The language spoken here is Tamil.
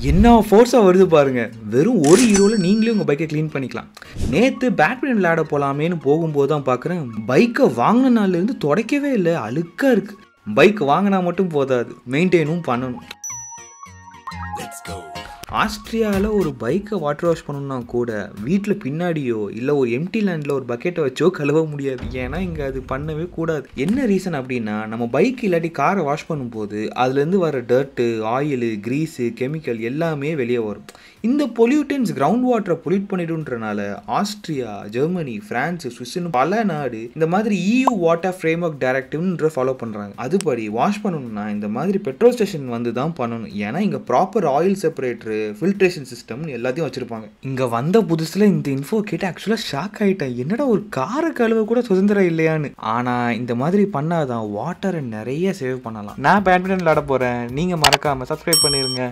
என்ன ஃபோர்ஸாக வருது பாருங்க. வெறும் ஒரு யூரோவில் நீங்களே உங்கள் பைக்கை க்ளீன் பண்ணிக்கலாம். நேற்று பேட்மிண்டன் விளையாட போகலாமேன்னு போகும்போது தான் பார்க்குறேன், பைக்கை வாங்கின நாள்லேருந்து துடைக்கவே இல்லை, அழுக்காக இருக்குது. பைக் வாங்கினா மட்டும் போதாது, மெயின்டைனும் பண்ணணும். ஆஸ்ட்ரியாவில் ஒரு பைக்கை வாட்டர் வாஷ் பண்ணணும்னா கூட வீட்டில் பின்னாடியோ இல்லை ஒரு எம்டி லேண்டில் ஒரு பக்கெட்டை வச்சோ கழுவ முடியாது. ஏன்னா இங்கே அது பண்ணவே கூடாது. என்ன ரீசன் அப்படின்னா, நம்ம பைக் இல்லாட்டி காரை வாஷ் பண்ணும்போது அதுலேருந்து வர டர்ட்டு, ஆயிலு, கிரீஸு, கெமிக்கல் எல்லாமே வெளியே வரும். இந்த பொல்யூட்டன்ஸ் கிரவுண்ட் வாட்டரை பொல்யூட் பண்ணிடுன்றனால ஆஸ்ட்ரியா, ஜெர்மனி, பிரான்ஸ், சுவிஸ்னு பல நாடு இந்த மாதிரி EU வாட்டர் ஃப்ரேம் ஒர்க் டைரக்டிவ்ன்ற ஃபாலோ பண்ணுறாங்க. அதுபடி வாஷ் பண்ணணும்னா இந்த மாதிரி பெட்ரோல் ஸ்டேஷன் வந்து தான் பண்ணணும். ஏன்னா இங்கே ப்ராப்பர் ஆயில் செப்பரேட்டரு, ஃபில்ட்ரேஷன் சிஸ்டம்னு எல்லாத்தையும் வச்சுருப்பாங்க. இங்கே வந்த புதுசில் இந்த இன்ஃபோ கேட்டு ஆக்சுவலாக ஷாக் ஆகிட்டேன். என்னடா ஒரு காரை கழுவ கூட சுதந்திரம் இல்லையான்னு. ஆனால் இந்த மாதிரி பண்ணாதான் வாட்டரை நிறைய சேவ் பண்ணலாம். நான் பேட்மிண்டன் விளையாட போகிறேன். நீங்கள் மறக்காமல் சப்ஸ்கிரைப் பண்ணிடுங்க.